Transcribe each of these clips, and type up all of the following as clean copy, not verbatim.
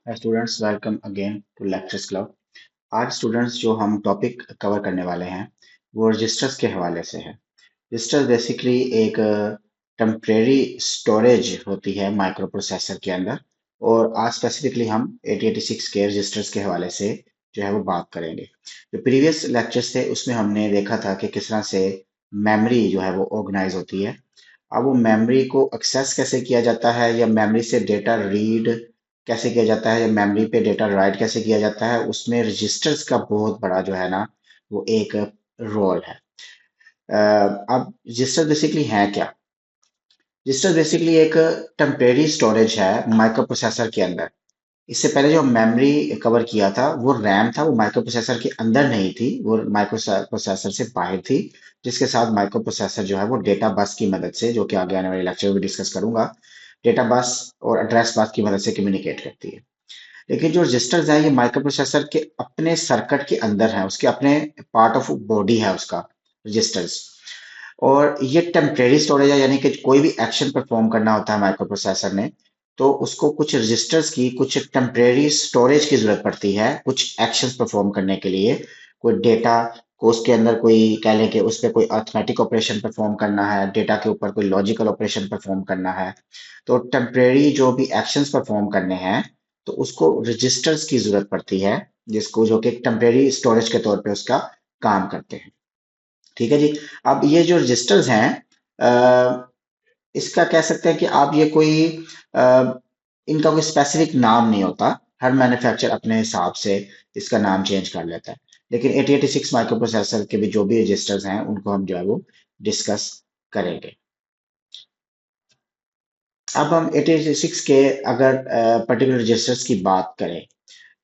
Students welcome again to lectures club. आज students जो हम टॉपिक कवर करने वाले हैं वो रजिस्टर्स के हवाले से है। रजिस्टर बेसिकली एक टेम्परेरी स्टोरेज होती है माइक्रो प्रोसेसर के अंदर, और आज स्पेसिफिकली हम 8086 के रजिस्टर्स के हवाले से जो है वो बात करेंगे। जो प्रीवियस लेक्चर्स थे उसमें हमने देखा था कि किस तरह से मेमोरी जो है वो ऑर्गेनाइज होती है। अब वो मेमोरी को एक्सेस कैसे किया जाता है, या मेमोरी से डेटा रीड कैसे किया जाता है, या मेमोरी पे डेटा राइट कैसे किया जाता है, उसमें रजिस्टर्स का बहुत बड़ा जो है ना वो एक रोल है। अब रजिस्टर बेसिकली है क्या? रजिस्टर बेसिकली एक टेम्परेरी स्टोरेज है माइक्रो प्रोसेसर के अंदर। इससे पहले जो मेमोरी कवर किया था वो रैम था, वो माइक्रो प्रोसेसर के अंदर नहीं थी, वो माइक्रो प्रोसेसर से बाहर थी, जिसके साथ माइक्रो प्रोसेसर जो है वो डेटा बस की मदद से, जो कि आगे आने वाले लेक्चर में डिस्कस करूंगा, डेटा बस और एड्रेस बस की मदद से कम्युनिकेट करती है। लेकिन जो रजिस्टर्स है ये माइक्रो प्रोसेसर के अपने सर्किट के अंदर है, उसके अपने पार्ट ऑफ बॉडी है उसका, रजिस्टर्स। और ये टेम्परेरी स्टोरेज है, यानी कि कोई भी एक्शन परफॉर्म करना होता है माइक्रो प्रोसेसर ने, तो उसको कुछ रजिस्टर्स की कुछ टेम्परेरी स्टोरेज की जरूरत पड़ती है कुछ एक्शंस परफॉर्म करने के लिए। कोई डेटा को उसके अंदर, कोई कह लें कि उस पर कोई अर्थमेटिक ऑपरेशन परफॉर्म करना है, डेटा के ऊपर कोई लॉजिकल ऑपरेशन परफॉर्म करना है, तो टेम्परेरी जो भी एक्शंस परफॉर्म करने हैं तो उसको रजिस्टर्स की जरूरत पड़ती है, जिसको जो कि टेम्परेरी स्टोरेज के तौर पे उसका काम करते हैं। ठीक है जी। अब ये जो रजिस्टर्स हैं, इसका कह सकते हैं कि आप ये कोई अ, इनका कोई स्पेसिफिक नाम नहीं होता। हर मैन्युफैक्चर अपने हिसाब से इसका नाम चेंज कर लेता है। लेकिन 8086 माइक्रो प्रोसेसर के भी जो भी रजिस्टर्स हैं उनको हम जो है वो डिस्कस करेंगे। अब हम 8086 के अगर पर्टिकुलर रजिस्टर्स की बात करें,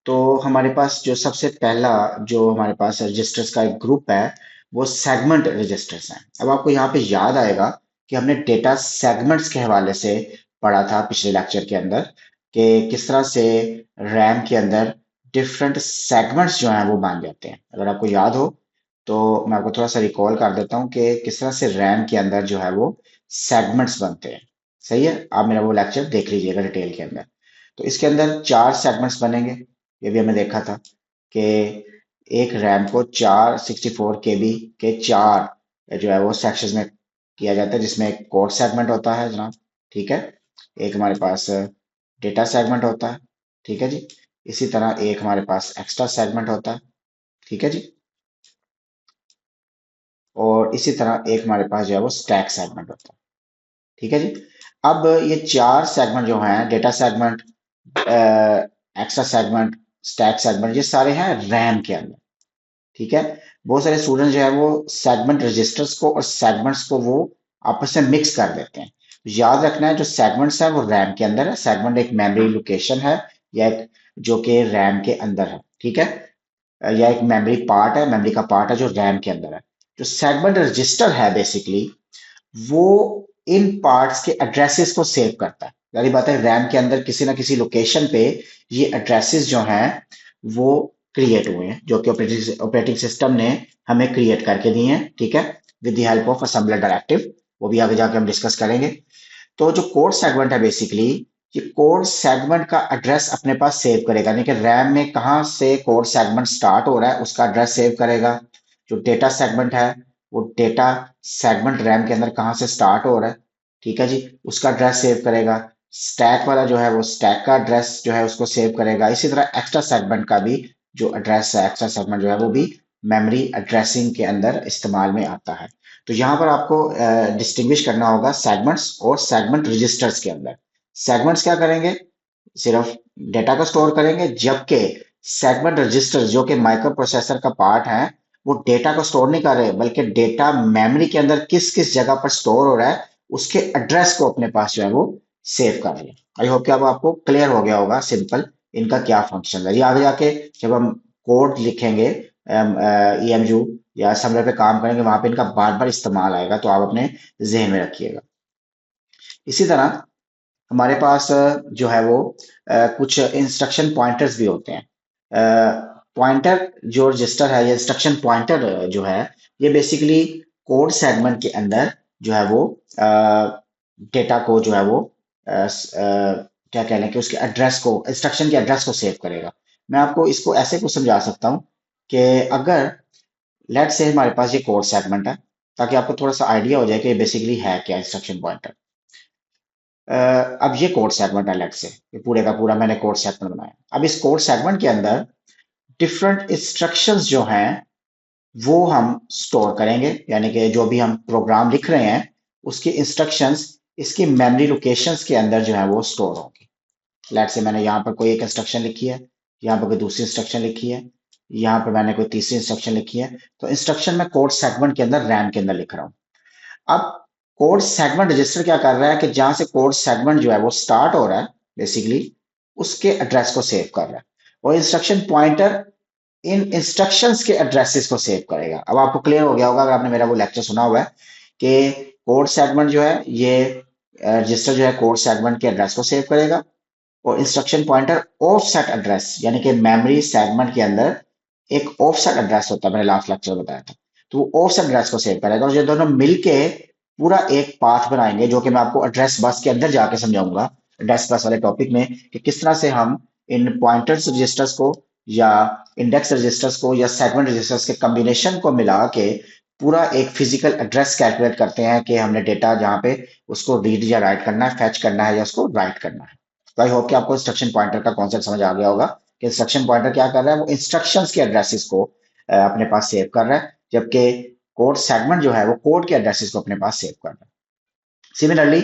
तो हमारे पास जो सबसे पहला जो हमारे पास रजिस्टर्स का एक ग्रुप है वो सेगमेंट रजिस्टर्स हैं। अब आपको यहाँ पे याद आएगा कि हमने डेटा सेगमेंट्स के हवाले से पढ़ा था पिछले लेक्चर के अंदर, कि किस तरह से रैम के अंदर डिफरेंट सेगमेंट्स जो हैं वो बन जाते हैं। अगर आपको याद हो तो मैं आपको थोड़ा सा रिकॉल कर देता हूँ कि किस तरह से रैम के अंदर जो है वो सेगमेंट्स बनते हैं। सही है, आप मेरा वो लेक्चर देख लीजिएगा डिटेल के अंदर। तो इसके अंदर चार सेगमेंट्स बनेंगे, ये भी हमने देखा था कि एक रैम को 4 64 KB के चार जो है वो सेक्शंस में किया जाता है, जिसमें एक कोड सेगमेंट होता है जनाब। ठीक है, एक हमारे पास डेटा सेगमेंट होता है। ठीक है जी। इसी तरह एक हमारे पास एक्स्ट्रा सेगमेंट होता है। ठीक है जी। और इसी तरह एक हमारे पास जो है वो स्टैक सेगमेंट होता है। ठीक है जी। अब ये चार सेगमेंट जो हैं, data segment, extra segment, stack segment, ये सारे हैं रैम के अंदर। ठीक है। बहुत सारे स्टूडेंट जो है वो सेगमेंट रजिस्टर्स को और सेगमेंट्स को वो आपस में मिक्स कर देते हैं। याद रखना है जो सेगमेंट्स है वो रैम के अंदर है। सेगमेंट एक मेमोरी लोकेशन है, या एक जो कि रैम के अंदर है। ठीक है। या एक मेमोरी पार्ट है, मेमोरी का पार्ट है जो रैम के अंदर है। जो सेगमेंट रजिस्टर है बेसिकली वो इन पार्ट्स के एड्रेसेस को सेव करता है। यानी बात है, रैम के अंदर किसी ना किसी लोकेशन पे ये एड्रेसेस जो हैं वो क्रिएट हुए हैं, जो कि ऑपरेटिंग सिस्टम ने हमें क्रिएट करके दिए हैं। ठीक है, with the help of assembler directive. वो भी आगे जाके हम डिस्कस करेंगे। तो जो कोड सेगमेंट है बेसिकली, ये कोड सेगमेंट का एड्रेस अपने पास सेव करेगा, यानी कि रैम में कहाँ से कोड सेगमेंट स्टार्ट हो रहा है उसका एड्रेस सेव करेगा। जो डेटा सेगमेंट है वो डेटा सेगमेंट रैम के अंदर कहाँ से स्टार्ट हो रहा है, ठीक है जी, उसका एड्रेस सेव करेगा। स्टैक वाला जो है वो स्टैक का एड्रेस जो है उसको सेव करेगा। इसी तरह एक्स्ट्रा सेगमेंट का भी जो एड्रेस है, एक्स्ट्रा सेगमेंट जो है वो भी मेमोरी एड्रेसिंग के अंदर इस्तेमाल में आता है। तो यहाँ पर आपको डिस्टिंग्विश करना होगा सेगमेंट्स और सेगमेंट रजिस्टर्स के अंदर। सेगमेंट्स क्या करेंगे, सिर्फ डेटा को स्टोर करेंगे, जबकि सेगमेंट रजिस्टर जो कि माइक्रो प्रोसेसर का पार्ट है वो डेटा को स्टोर नहीं कर रहे, बल्कि डेटा मेमोरी के अंदर किस किस जगह पर स्टोर हो रहा है उसके एड्रेस को अपने पास जो है वो सेव कर रहे हैं। आई होप कि अब आपको क्लियर हो गया होगा सिंपल इनका क्या फंक्शन है। ये आगे जाके जब हम कोड लिखेंगे, EMU या असम्बलर पे काम करेंगे, वहां पे इनका बार बार इस्तेमाल आएगा, तो आप अपने जहन में रखिएगा। इसी तरह हमारे पास जो है वो कुछ इंस्ट्रक्शन पॉइंटर्स भी होते हैं। पॉइंटर जो रजिस्टर है, या इंस्ट्रक्शन पॉइंटर जो है, ये बेसिकली कोड सेगमेंट के अंदर जो है वो डेटा को जो है वो क्या कह लें कि उसके एड्रेस को, इंस्ट्रक्शन के एड्रेस को सेव करेगा। मैं आपको इसको ऐसे कुछ समझा सकता हूँ कि अगर लेट्स से हमारे पास ये कोड सेगमेंट है, ताकि आपको थोड़ा सा आइडिया हो जाए कि बेसिकली है क्या इंस्ट्रक्शन पॉइंटर। अब ये कोड सेगमेंट है, लेट्स से ये पूरे का पूरा मैंने कोड सेगमेंट बनाया। अब इस कोड सेगमेंट के अंदर डिफरेंट इंस्ट्रक्शंस जो हैं वो हम स्टोर करेंगे, यानी कि जो भी हम प्रोग्राम लिख रहे हैं उसकी इंस्ट्रक्शंस इसकी मेमोरी लोकेशंस के अंदर जो है वो स्टोर होंगी। लेट्स से मैंने यहाँ पर कोई एक इंस्ट्रक्शन लिखी है, यहाँ पर कोई दूसरी इंस्ट्रक्शन लिखी है, यहाँ पर मैंने कोई तीसरी इंस्ट्रक्शन लिखी है। तो इंस्ट्रक्शन मैं कोड सेगमेंट के अंदर रैम के अंदर लिख रहा हूँ। अब कोड सेगमेंट रजिस्टर क्या कर रहा है कि जहां से कोड सेगमेंट जो है वो स्टार्ट हो रहा है बेसिकली उसके एड्रेस को सेव कर रहा है, और इंस्ट्रक्शन पॉइंटर इन इंस्ट्रक्शंस के एड्रेसेस को सेव करेगा। अब आपको क्लियर हो गया होगा अगर आपने मेरा वो लेक्चर सुना हुआ है कि कोड सेगमेंट जो है ये रजिस्टर जो है कोड सेगमेंट के एड्रेस को सेव करेगा, और इंस्ट्रक्शन पॉइंटर ऑफसेट एड्रेस यानी कि मेमोरी सेगमेंट के अंदर एक ऑफसेट एड्रेस होता है, मैंने लास्ट लेक्चर में बताया था। तो वो ऑफसेट एड्रेस को सेव करेगा, और ये दोनों मिलके पूरा एक पाथ बनाएंगे, जो कि मैं आपको एड्रेस बस के अंदर जाके समझाऊंगा, एड्रेस बस वाले टॉपिक में, कि किस तरह से हम इन पॉइंटर्स रजिस्टर्स को या इंडेक्स रजिस्टर्स को या सेगमेंट रजिस्टर्स के कॉम्बिनेशन को मिला के पूरा एक फिजिकल एड्रेस कैलकुलेट करते हैं कि हमने डेटा जहाँ पे उसको रीड या राइट करना है, फैच करना है या उसको राइट करना है। तो आई होप कि आपको इंस्ट्रक्शन पॉइंटर का कॉन्सेप्ट समझ आ गया होगा कि इंस्ट्रक्शन पॉइंटर क्या कर रहा है, वो इंस्ट्रक्शंस के एड्रेसेस को अपने पास सेव कर रहा है, जबकि कोड सेगमेंट जो है वो कोड के एड्रेसेस को अपने पास सेव कर रहा है। सिमिलरली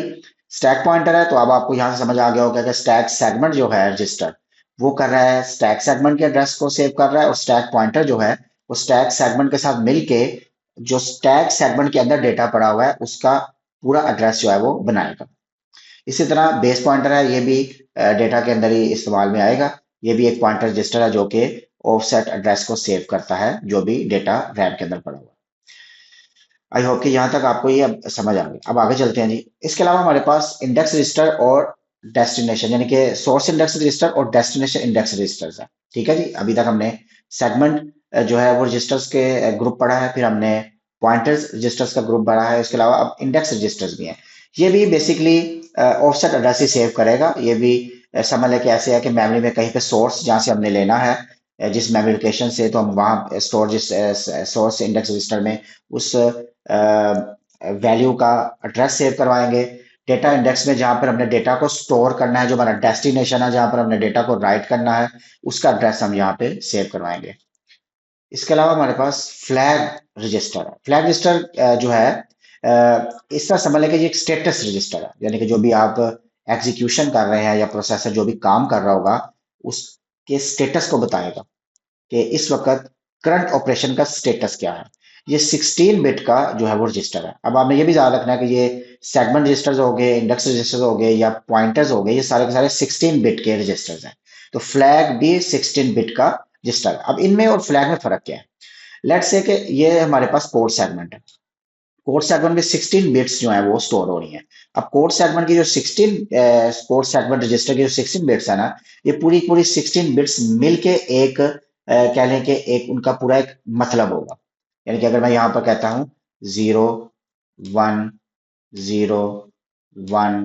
स्टैक पॉइंटर है, तो अब आपको यहां से समझ आ गया होगा कि स्टैक सेगमेंट जो है रजिस्टर वो कर रहा है स्टैक सेगमेंट के एड्रेस को सेव कर रहा है, और स्टैक पॉइंटर जो है वो स्टैक सेगमेंट के साथ मिलके जो स्टैक सेगमेंट के अंदर डेटा पड़ा हुआ है उसका पूरा एड्रेस जो है वो बनाएगा। इसी तरह बेस पॉइंटर है, ये भी डेटा के अंदर ही इस्तेमाल में आएगा। ये भी एक पॉइंटर रजिस्टर है जो कि ऑफसेट एड्रेस को सेव करता है जो भी डेटा रैम के अंदर पड़ा हुआ है। आई होप कि यहाँ तक आपको ये अब समझ आ गया। अब आगे चलते हैं जी। इसके अलावा हमारे पास इंडेक्स रजिस्टर और डेस्टिनेशन यानी कि सोर्स इंडेक्स रजिस्टर और डेस्टिनेशन इंडेक्स रजिस्टर्स है। ठीक है जी, अभी तक हमने सेगमेंट जो है वो रजिस्टर्स के ग्रुप पढ़ा है, फिर हमने पॉइंटर्स रजिस्टर्स का ग्रुप पढ़ा है, इसके अलावा अब इंडेक्स रजिस्टर्स भी हैं। ये भी बेसिकली ऑफसेट एड्रेस ही सेव करेगा। ये भी समझ लें कि ऐसे है कि मेमोरी में कहीं पे सोर्स जहाँ से हमने लेना है जिस मेमोरी लोकेशन से, तो हम वहाँ स्टोर जिस सोर्स इंडेक्स रजिस्टर में उस वैल्यू का एड्रेस सेव करवाएंगे। डेटा इंडेक्स में जहां पर हमने डेटा को स्टोर करना है, जो हमारा डेस्टिनेशन है जहां पर हमने डेटा को राइट करना है, उसका एड्रेस हम यहाँ पे सेव करवाएंगे। इसके अलावा हमारे पास फ्लैग रजिस्टर है। फ्लैग रजिस्टर जो है इस तरह समझ लें कि ये एक स्टेटस रजिस्टर है, यानी कि जो भी आप एग्जीक्यूशन कर रहे हैं या प्रोसेसर जो भी काम कर रहा होगा उसके स्टेटस को बताएगा कि इस वक्त करंट ऑपरेशन का स्टेटस क्या है। ये 16 बिट का जो है वो रजिस्टर है। अब आपने ये भी याद रखना है कि ये सेगमेंट रजिस्टर्स हो गए, इंडेक्स रजिस्टर्स हो गए या पॉइंटर्स हो गए, ये सारे के सारे 16 बिट के रजिस्टर्स हैं। तो फ्लैग भी 16 बिट का रजिस्टर है। अब इनमें और फ्लैग में फर्क क्या है? लेट्स से कि ये हमारे पास कोड सेगमेंट है। कोड सेगमेंट में 16 बिट्स जो है वो स्टोर हो रही हैं। अब कोड सेगमेंट की जो 16 कोड सेगमेंट रजिस्टर की जो 16 बिट्स है ना, ये पूरी पूरी 16 बिट्स मिलके एक कह लें कि एक उनका पूरा एक मतलब होगा। यानी कि अगर मैं यहाँ पर कहता हूँ 0 1 0 1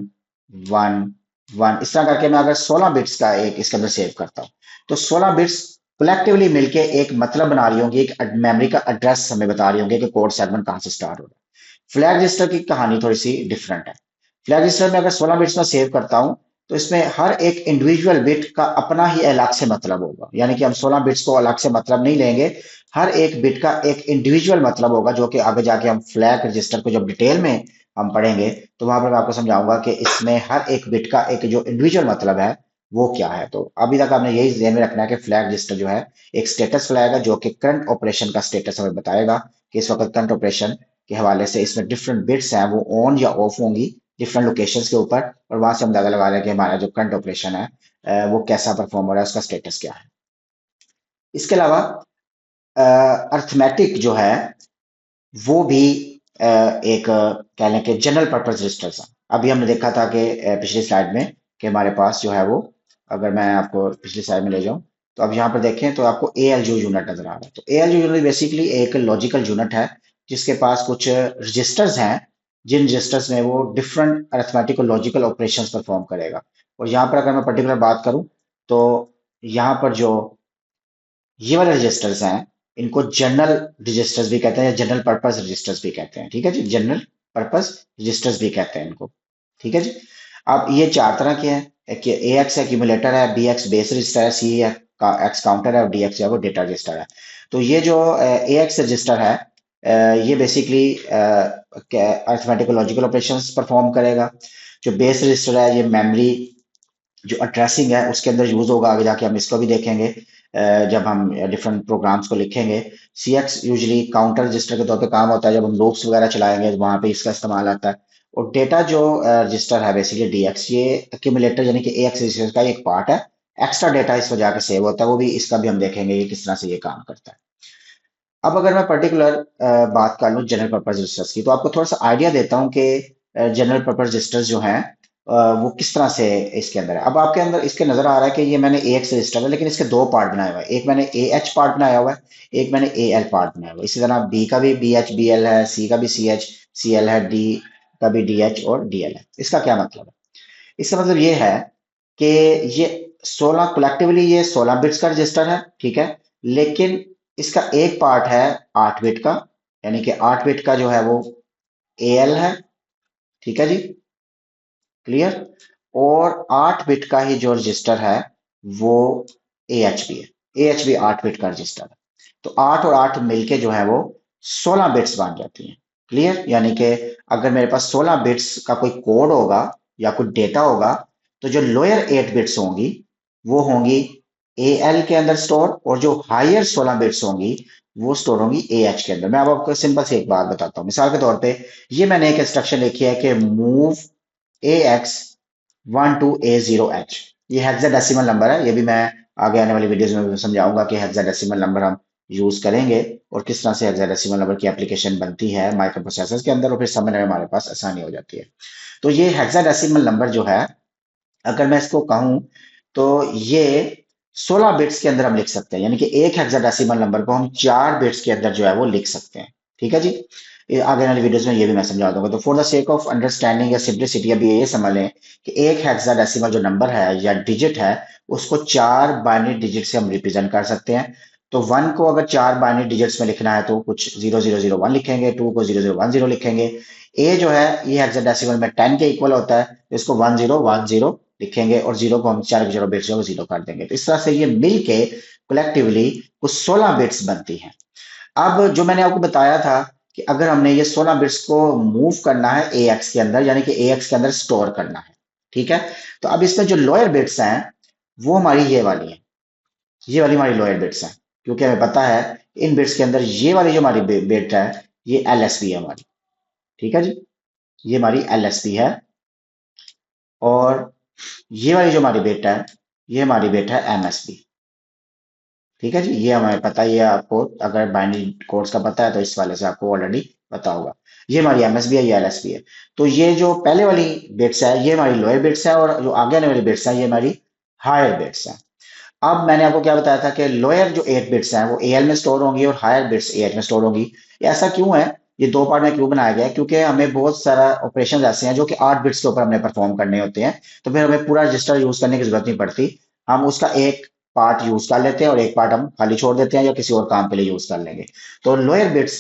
1 इस तरह करके मैं अगर 16 बिट्स का एक इसके अंदर सेव करता हूँ, तो 16 बिट्स कलेक्टिवली मिलके एक मतलब बना रही होंगी, एक मेमोरी का एड्रेस हमें बता रही होंगी कि कोड सेगमेंट कहाँ से स्टार्ट हो रहा है। फ्लैग रजिस्टर की कहानी थोड़ी सी डिफरेंट है। फ्लैग रजिस्टर में अगर 16 बिट्स में सेव करता हूं तो इसमें हर एक इंडिविजुअल बिट का अपना ही अलग से मतलब होगा, यानी कि हम 16 बिट्स को अलग से मतलब नहीं लेंगे। हर एक बिट का एक इंडिविजुअल मतलब होगा, जो कि आगे जाके हम फ्लैग रजिस्टर को जब डिटेल में हम पढ़ेंगे तो वहां पर मैं आपको समझाऊंगा कि इसमें हर एक बिट का एक जो इंडिविजुअल मतलब है वो क्या है। तो अभी तक आपने यही ध्यान में रखना है कि फ्लैग रजिस्टर जो है एक स्टेटस फ्लैग है, जो कि करंट ऑपरेशन का स्टेटस हमें बताएगा कि इस वक्त करंट ऑपरेशन के हवाले से इसमें डिफरेंट बिट्स हैं वो ऑन या ऑफ होंगी डिफरेंट लोकेशंस के ऊपर, और वहां से हम अंदाजा लगा रहे हैं कि हमारा जो करंट ऑपरेशन है वो कैसा परफॉर्म हो रहा है, उसका स्टेटस क्या है। इसके अलावा अर्थमेटिक जो है वो भी एक कह लें कि जनरल पर्पज रजिस्टर्स है। अभी हमने देखा था कि पिछली स्लाइड में कि हमारे पास जो है वो, अगर मैं आपको पिछली स्लाइड में ले जाऊं तो अब यहाँ पर देखें तो आपको ए एल यू यूनिट नजर आ रहा है। तो A L U unit basically एक लॉजिकल यूनिट है जिसके पास कुछ रजिस्टर्स हैं, जिन रजिस्टर्स में वो डिफरेंट अरिथमेटिक और लॉजिकल ऑपरेशंस परफॉर्म करेगा। और यहाँ पर अगर मैं पर्टिकुलर बात करूं तो यहाँ पर जो ये वाले रजिस्टर्स हैं इनको जनरल रजिस्टर्स भी कहते हैं या जनरल पर्पस रजिस्टर्स भी कहते हैं। ठीक है जी, जनरल पर्पस रजिस्टर्स भी कहते हैं इनको। ठीक है जी। अब ये चार तरह के हैं। एक ए एक्स एक्यूमुलेटर है, बी एक्स बेस रजिस्टर है, सी एक्स काउंटर है और डी एक्स जो है वो डेटा रजिस्टर है। तो ये जो ए एक्स रजिस्टर है ये basically arithmetic logical operations perform करेगा। जो बेस रजिस्टर है ये मेमोरी जो एड्रेसिंग है उसके अंदर यूज होगा, आगे जाके हम इसको भी देखेंगे जब हम डिफरेंट प्रोग्राम्स को लिखेंगे। सी एक्स यूजली काउंटर रजिस्टर के तौर पे काम होता है, जब हम लूप्स वगैरह चलाएंगे तो वहां पे इसका इस्तेमाल आता है। और डेटा जो रजिस्टर है बेसिकली डी एक्स, ये एक्यूमुलेटर यानी कि ए एक्स रजिस्टर का एक पार्ट है। एक्स्ट्रा डेटा इस वजह के सेव होता है, वो भी इसका भी हम देखेंगे कि किस तरह से ये काम करता है। अब अगर मैं पर्टिकुलर बात कर लूँ जनरल पर्पज रजिस्टर्स की, तो आपको थोड़ा सा आइडिया देता हूँ कि जनरल पर्पज रजिस्टर्स जो हैं वो किस तरह से इसके अंदर है। अब आपके अंदर इसके नजर आ रहा है कि ये मैंने ए एक्स रजिस्टर है, लेकिन इसके दो पार्ट बनाए हुए हैं। एक मैंने ए एच पार्ट बनाया हुआ है, एक मैंने ए एल पार्ट बनाया हुआ है। इसी तरह बी का भी बी एच बी एल है, सी का भी सी एच सी एल है, डी का भी डी एच और डी एल है। इसका क्या मतलब है? इसका मतलब ये है कि ये 16 कलेक्टिवली ये 16 बिट्स का रजिस्टर है। ठीक है, लेकिन इसका एक पार्ट है 8 बिट का, यानी कि 8 बिट का जो है वो ए एल है। ठीक है जी, क्लियर। और 8 बिट का ही जो रजिस्टर है वो ए एच बी है। ए एच बी 8 बिट का रजिस्टर है। तो 8 और 8 मिलके जो है वो 16 बिट्स बन जाती हैं। क्लियर, यानी कि अगर मेरे पास 16 बिट्स का कोई कोड होगा या कोई डेटा होगा, तो जो लोअर 8 बिट्स होंगी वो होंगी ए एल के अंदर स्टोर, और जो हायर 16 बिट्स होंगी वो स्टोर होंगी ए एच के अंदर। मैं अब आपको सिंपल से एक बात बताता हूँ। मिसाल के तौर पे ये मैंने एक इंस्ट्रक्शन लिखी है कि मूव ए एक्स 12A0H। ये हेक्साडेसिमल नंबर है, ये भी मैं आगे आने वाली वीडियोस में भी समझाऊंगा कि हेक्साडेसिमल नंबर हम यूज करेंगे और किस तरह से हेक्साडेसिमल नंबर की एप्लीकेशन बनती है माइक्रो प्रोसेसर के अंदर, और फिर समझने में हमारे पास आसानी हो जाती है। तो ये हेक्साडेसिमल नंबर जो है, अगर मैं इसको कहूं तो ये 16 बिट्स के अंदर हम लिख सकते हैं, यानी कि एक हेक्साडेसिमल नंबर को हम 4 बिट्स के अंदर जो है वो लिख सकते हैं। ठीक है जी, आगे वाली वीडियोस में ये भी मैं समझा दूंगा। तो for the sake of understanding या सिंप्लिसिटी अभी ये समझ लें कि एक हेक्साडेसिमल जो नंबर है या डिजिट है उसको 4 बाइनरी डिजिट से हम रिप्रेजेंट कर सकते हैं। तो 1 को अगर 4 बाइनरी डिजिट्स में लिखना है तो कुछ 0001 लिखेंगे, 2 को 0010 लिखेंगे। ए जो है ये हेक्साडेसिमल में 10 के इक्वल होता है, तो इसको 1010 लिखेंगे, और जीरो को हम 4 जीरो बिट्स जो जीरो कर देंगे। तो इस तरह से ये मिलके कलेक्टिवली कुछ 16 बिट्स बनती हैं। अब जो मैंने आपको बताया था कि अगर हमने ये 16 बिट्स को मूव करना है ए एक्स के अंदर, यानी कि ए एक्स के अंदर स्टोर करना है। ठीक है, तो अब इसमें जो लोअर बिट्स हैं वो हमारी ये वाली है, ये वाली हमारी लोअर बिट्स हैं, क्योंकि हमें पता है इन बिट्स के अंदर ये वाली जो हमारी बिट है ये एल एस बी है हमारी। ठीक है जी, ये हमारी एल एस बी है। और ये वाली जो हमारी बिट है ये हमारी बिट है एम एस बी। ठीक है जी, ये हमें पता ही है। आपको अगर बाइनरी कोड्स का पता है तो इस वाले से आपको ऑलरेडी पता होगा। ये हमारी एमएसबी है, ये एलएसबी है। तो ये जो पहले वाली बिट्स है ये हमारी लोअर बिट्स है, और जो आगे आने वाली बिट्स है ये हमारी हायर बिट्स है। अब मैंने आपको क्या बताया था कि लोअर जो 8 बिट्स हैं वो एएल में स्टोर होंगी और हायर बिट्स एएच में स्टोर होंगी। ये ऐसा क्यों है, ये दो पार्ट में क्यों बनाया गया है? क्योंकि हमें बहुत सारा ऑपरेशन ऐसे हैं जो कि 8 बिट्स के ऊपर हमने परफॉर्म करने होते हैं, तो फिर हमें पूरा रजिस्टर यूज करने की जरूरत नहीं पड़ती। हम उसका एक पार्ट यूज कर लेते हैं और एक पार्ट हम खाली छोड़ देते हैं या किसी और काम के लिए यूज कर लेंगे। तो लोअर बिट्स,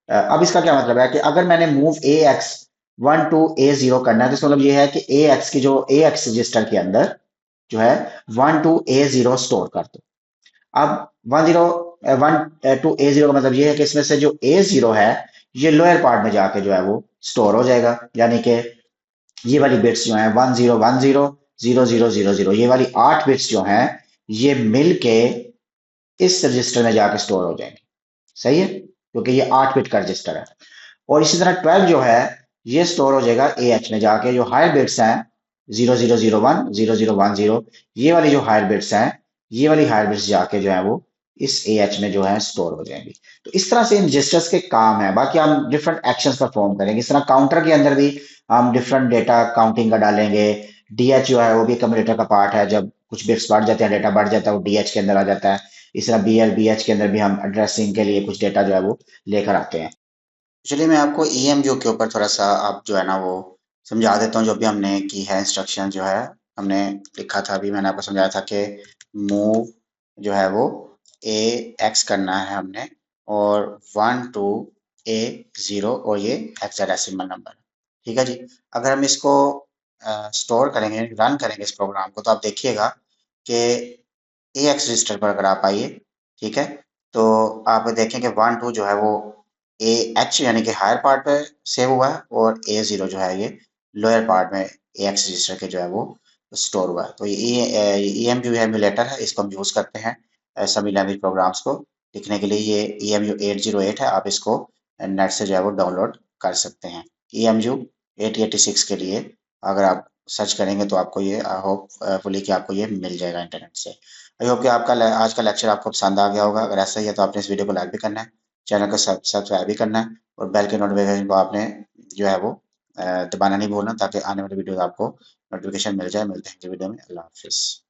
अब इसका क्या मतलब है कि अगर मैंने मूव ए एक्स 12A0 करना है तो इसका मतलब ये है कि ए एक्स की जो ए एक्स रजिस्टर के अंदर जो है 12A0 स्टोर कर दो। अब 12A0 का मतलब ये है कि इसमें से जो A0 है ये लोअर पार्ट में जाके जो है वो स्टोर हो जाएगा, यानी कि ये वाली बिट्स जो है 1010 0000, ये वाली 8 बिट्स जो हैं ये मिल के इस रजिस्टर में जाके स्टोर हो जाएंगे। सही है, क्योंकि ये 8 बिट का रजिस्टर है। और इसी तरह 12 जो है ये स्टोर हो जाएगा ए एच में जाके। जो हायर बिट्स हैं 0001 0010, ये वाली जो हायर बिट्स हैं ये वाली हायर बिट्स जाके जो है वो इस ए एच में जो है स्टोर हो जाएंगी। तो इस तरह से इन रजिस्टर्स के काम है। बाकी हम डिफरेंट एक्शंस परफॉर्म करेंगे। इस तरह काउंटर के अंदर भी हम डिफरेंट डेटा काउंटिंग का डालेंगे। डीएच जो है वो भी कंप्यूटर का पार्ट है, जब कुछ बिट्स बढ़ जाते हैं डेटा बढ़ जाता है वो डीएच के अंदर आ जाता है। इस तरह बीएल बीएच के अंदर भी हम एड्रेसिंग के लिए कुछ डेटा जो है वो लेकर आते हैं। चलिए मैं आपको ईएमयू के ऊपर थोड़ा सा आप जो है ना वो समझा देता हूँ, जो भी हमने की है इंस्ट्रक्शन जो है हमने लिखा था, अभी मैंने आपको समझाया था कि मूव जो है वो ए एक्स करना है हमने, और 1 टू ए 0, और ये हेक्साडेसिमल नंबर। ठीक है जी। अगर हम इसको स्टोर करेंगे, रन करेंगे इस प्रोग्राम को, तो आप देखिएगा कि ए एक्स रजिस्टर पर अगर आप आइए, ठीक है, तो आप देखें कि 1 2 जो है वो ए एच यानी कि हायर पार्ट पे सेव हुआ है, और ए 0 जो है ये लोअर पार्ट में ए एक्स रजिस्टर के जो है वो स्टोर हुआ है। तो ये ई एम यू एमुलेटर है, इसको हम यूज़ करते हैं सभी लैंग्वेज प्रोग्राम्स को लिखने के लिए। ये ई एम यू 808 है, आप इसको नेट से जो है वो डाउनलोड कर सकते हैं। ई एम यू 8086 के लिए अगर आप सर्च करेंगे तो आपको ये होपफुली कि आपको ये मिल जाएगा इंटरनेट से। आई होप कि आपका आज का लेक्चर आपको पसंद आ गया होगा। अगर ऐसा ही है तो आपने इस वीडियो को लाइक भी करना है, चैनल को सब्सक्राइब भी करना है, और बेल के नोटिफिकेशन को आपने जो है वो दबाना नहीं भूलना, ताकि आने वाली वीडियो आपको नोटिफिकेशन मिल जाए। मिलते हैं अगली वीडियो में। अल्लाह हाफिज़।